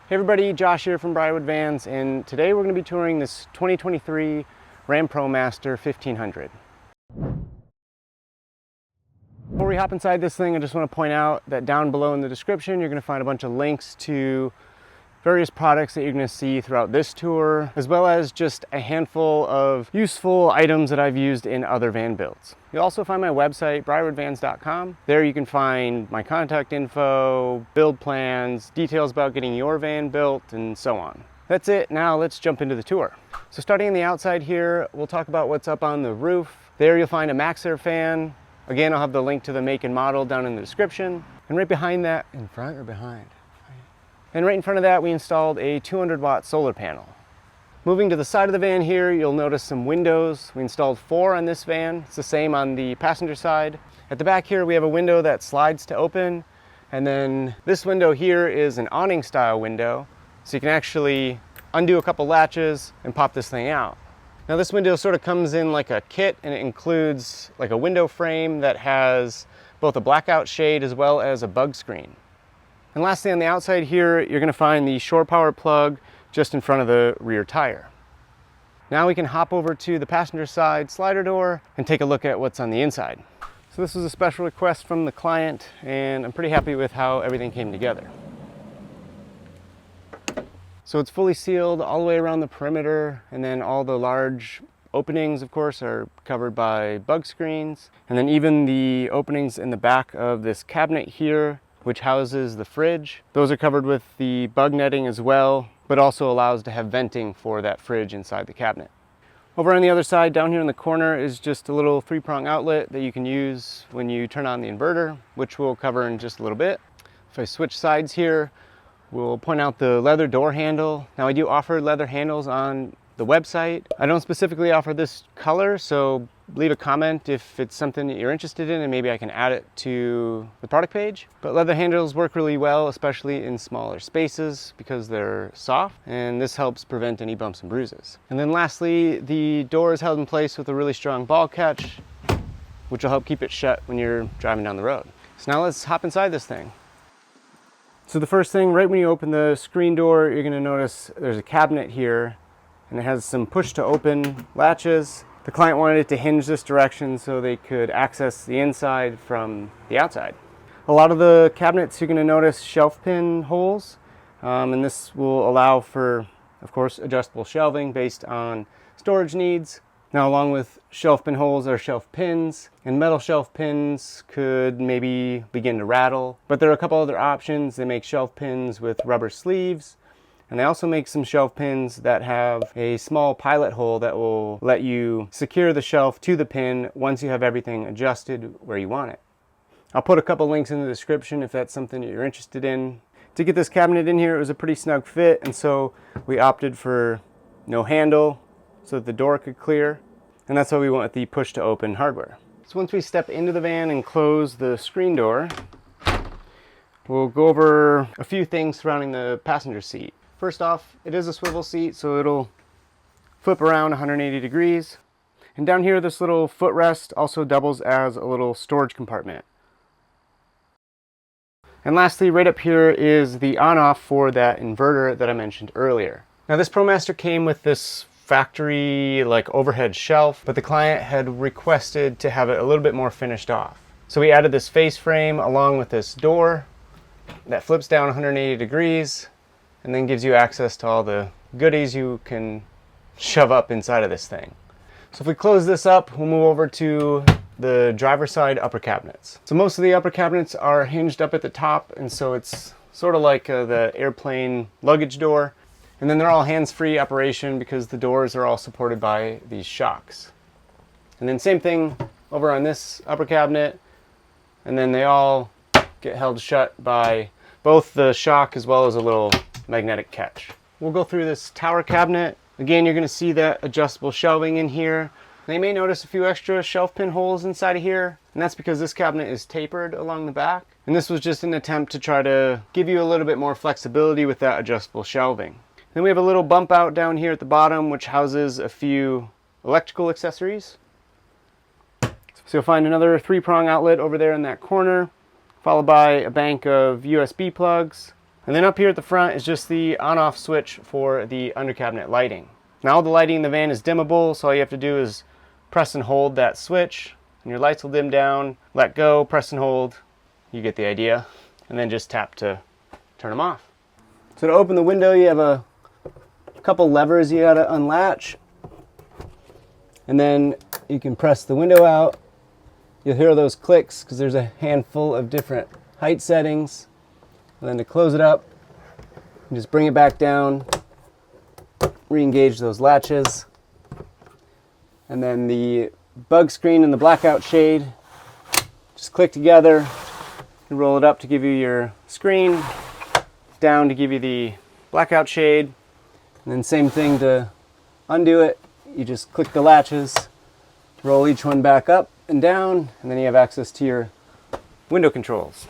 Hey everybody, Josh here from Briarwood Vans, and today we're going to be touring this 2023 Ram Promaster 1500. Before we hop inside this thing, I just want to point out that down below in the description you're going to find a bunch of links to various products that you're going to see throughout this tour, as well as just a handful of useful items that I've used in other van builds. You'll also find my website, briarwoodvans.com. There you can find my contact info, build plans, details about getting your van built, and so on. That's it. Now let's jump into the tour. So starting on the outside here, we'll talk about what's up on the roof. There you'll find a MaxxAir fan. Again, I'll have the link to the make and model down in the description. And right behind that, in front or behind? And right in front of that, we installed a 200-watt solar panel. Moving to the side of the van here, you'll notice some windows. We installed 4 on this van. It's the same on the passenger side. At the back here, we have a window that slides to open. And then this window here is an awning style window. So you can actually undo a couple latches and pop this thing out. Now this window sort of comes in like a kit, and it includes like a window frame that has both a blackout shade as well as a bug screen. And lastly, on the outside here, you're going to find the shore power plug just in front of the rear tire. Now we can hop over to the passenger side slider door and take a look at what's on the inside. So this was a special request from the client, and I'm pretty happy with how everything came together. So it's fully sealed all the way around the perimeter, and then all the large openings, of course, are covered by bug screens. And then even the openings in the back of this cabinet here, which houses the fridge, those are covered with the bug netting as well, but also allows to have venting for that fridge inside the cabinet. Over on the other side, down here in the corner, is just a little 3-prong outlet that you can use when you turn on the inverter, which we'll cover in just a little bit. If I switch sides here, we'll point out the leather door handle. Now I do offer leather handles on the website. I don't specifically offer this color, so leave a comment if it's something that you're interested in, and maybe I can add it to the product page. But leather handles work really well, especially in smaller spaces, because they're soft, and this helps prevent any bumps and bruises. And then lastly, the door is held in place with a really strong ball catch, which will help keep it shut when you're driving down the road. So now let's hop inside this thing. So the first thing, right when you open the screen door, you're going to notice there's a cabinet here, and it has some push to open latches. The client wanted it to hinge this direction so they could access the inside from the outside. A lot of the cabinets you're going to notice shelf pin holes, and this will allow for, of course, adjustable shelving based on storage needs. Now, along with shelf pin holes are shelf pins, and metal shelf pins could maybe begin to rattle, but there are a couple other options. They make shelf pins with rubber sleeves, and they also make some shelf pins that have a small pilot hole that will let you secure the shelf to the pin once you have everything adjusted where you want it. I'll put a couple links in the description if that's something that you're interested in. To get this cabinet in here, it was a pretty snug fit, and so we opted for no handle so that the door could clear, and that's why we went with the push to open hardware. So once we step into the van and close the screen door, we'll go over a few things surrounding the passenger seat. First off, it is a swivel seat, so it'll flip around 180 degrees. And down here, this little footrest also doubles as a little storage compartment. And lastly, right up here is the on-off for that inverter that I mentioned earlier. Now this Promaster came with this factory like overhead shelf, but the client had requested to have it a little bit more finished off. So we added this face frame along with this door that flips down 180 degrees, and then gives you access to all the goodies you can shove up inside of this thing. So if we close this up, we'll move over to the driver's side upper cabinets. So most of the upper cabinets are hinged up at the top, and so it's sort of like the airplane luggage door. And then they're all hands-free operation because the doors are all supported by these shocks. And then same thing over on this upper cabinet, and then they all get held shut by both the shock as well as a little magnetic catch. We'll go through this tower cabinet. Again, you're going to see that adjustable shelving in here. Now you may notice a few extra shelf pin holes inside of here, and that's because this cabinet is tapered along the back. And this was just an attempt to try to give you a little bit more flexibility with that adjustable shelving. Then we have a little bump out down here at the bottom, which houses a few electrical accessories. So you'll find another 3-prong outlet over there in that corner, followed by a bank of USB plugs, And then up here at the front is just the on-off switch for the under cabinet lighting. Now all the lighting in the van is dimmable, so all you have to do is press and hold that switch and your lights will dim down. Let go, press and hold, you get the idea, and then just tap to turn them off. So to open the window, you have a couple levers you gotta unlatch, and then you can press the window out. You'll hear those clicks because there's a handful of different height settings. And then to close it up, you just bring it back down, re-engage those latches, and then the bug screen and the blackout shade just click together. You roll it up to give you your screen, down to give you the blackout shade, and then same thing to undo it. You just click the latches, roll each one back up and down, and then you have access to your window controls.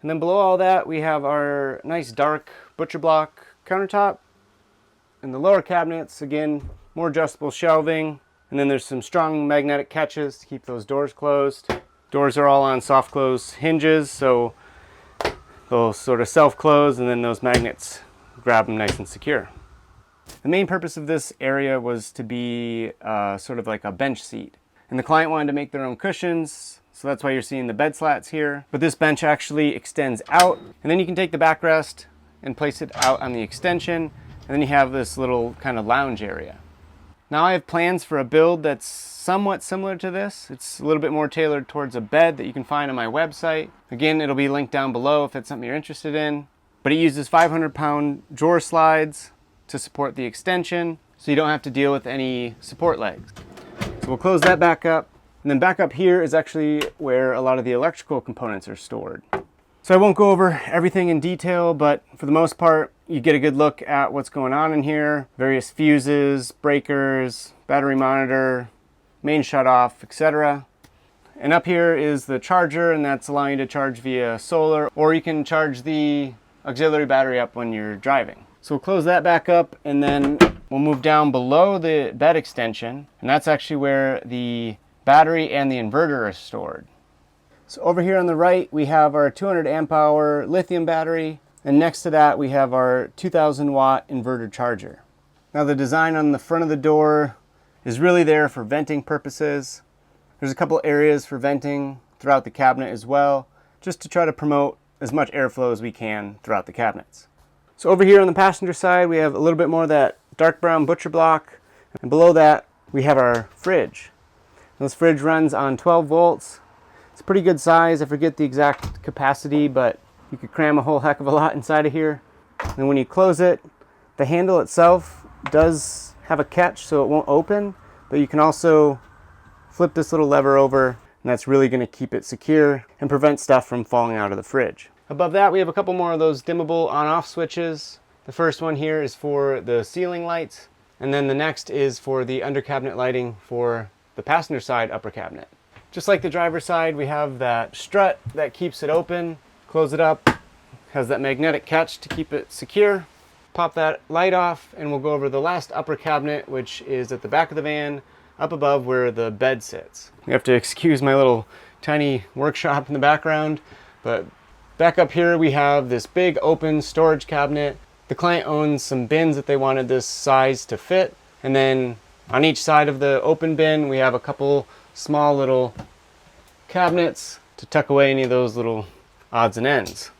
And then below all that, we have our nice dark butcher block countertop. In the lower cabinets, again, more adjustable shelving. And then there's some strong magnetic catches to keep those doors closed. Doors are all on soft close hinges, so they'll sort of self-close, and then those magnets grab them nice and secure. The main purpose of this area was to be sort of like a bench seat. And the client wanted to make their own cushions, so that's why you're seeing the bed slats here. But this bench actually extends out, and then you can take the backrest and place it out on the extension, and then you have this little kind of lounge area. Now I have plans for a build that's somewhat similar to this. It's a little bit more tailored towards a bed that you can find on my website. Again, it'll be linked down below if that's something you're interested in. But it uses 500-pound drawer slides to support the extension, so you don't have to deal with any support legs. So we'll close that back up. And then back up here is actually where a lot of the electrical components are stored. So I won't go over everything in detail, but for the most part, you get a good look at what's going on in here. Various fuses, breakers, battery monitor, main shutoff, etc. And up here is the charger, and that's allowing you to charge via solar, or you can charge the auxiliary battery up when you're driving. So we'll close that back up, and then we'll move down below the bed extension, and that's actually where the battery and the inverter are stored. So over here on the right, we have our 200 amp hour lithium battery, and next to that we have our 2000 watt inverter charger. Now the design on the front of the door is really there for venting purposes. There's a couple areas for venting throughout the cabinet as well, just to try to promote as much airflow as we can throughout the cabinets. So over here on the passenger side, we have a little bit more of that dark brown butcher block, and below that we have our fridge. This fridge runs on 12 volts. It's a pretty good size. I forget the exact capacity, but you could cram a whole heck of a lot inside of here. And when you close it, the handle itself does have a catch so it won't open, but you can also flip this little lever over, and that's really going to keep it secure and prevent stuff from falling out of the fridge. Above that, we have a couple more of those dimmable on-off switches. The first one here is for the ceiling lights, and then the next is for the under cabinet lighting for the passenger side upper cabinet. Just like the driver's side, we have that strut that keeps it open. Close it up, has that magnetic catch to keep it secure. Pop that light off, and we'll go over the last upper cabinet, which is at the back of the van, up above where the bed sits. You have to excuse my little tiny workshop in the background, but back up here we have this big open storage cabinet. The client owns some bins that they wanted this size to fit, and then on each side of the open bin we have a couple small little cabinets to tuck away any of those little odds and ends.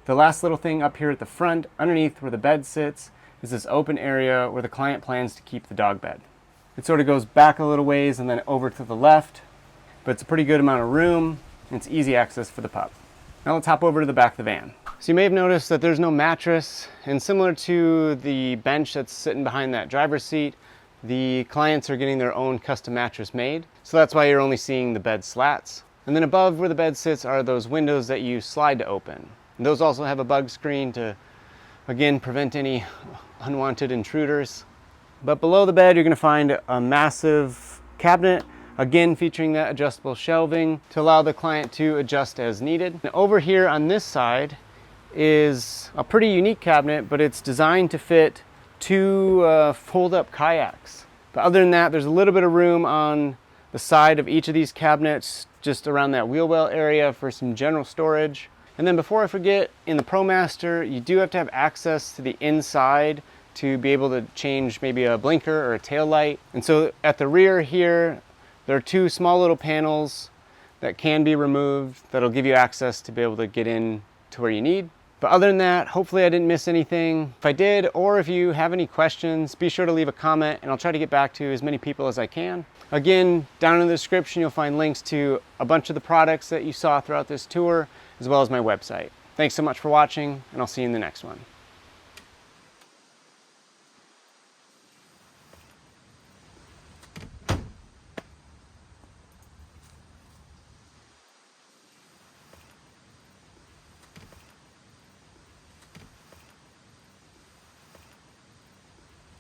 The last little thing up here at the front, underneath where the bed sits, is this open area where the client plans to keep the dog bed. It sort of goes back a little ways and then over to the left, but it's a pretty good amount of room, and it's easy access for the pup. Now let's hop over to the back of the van. So you may have noticed that there's no mattress, and similar to the bench that's sitting behind that driver's seat, the clients are getting their own custom mattress made. So that's why you're only seeing the bed slats. And then above where the bed sits are those windows that you slide to open. And those also have a bug screen to, again, prevent any unwanted intruders. But below the bed, you're going to find a massive cabinet, again featuring that adjustable shelving to allow the client to adjust as needed. And over here on this side is a pretty unique cabinet, but it's designed to fit two fold-up kayaks. But other than that, there's a little bit of room on the side of each of these cabinets, just around that wheel well area for some general storage. And then before I forget, in the Promaster, you do have to have access to the inside to be able to change maybe a blinker or a tail light. And so at the rear here, there are two small little panels that can be removed that'll give you access to be able to get in to where you need. But other than that, hopefully I didn't miss anything. If I did, or if you have any questions, be sure to leave a comment and I'll try to get back to as many people as I can. Again, down in the description, you'll find links to a bunch of the products that you saw throughout this tour, as well as my website. Thanks so much for watching, and I'll see you in the next one.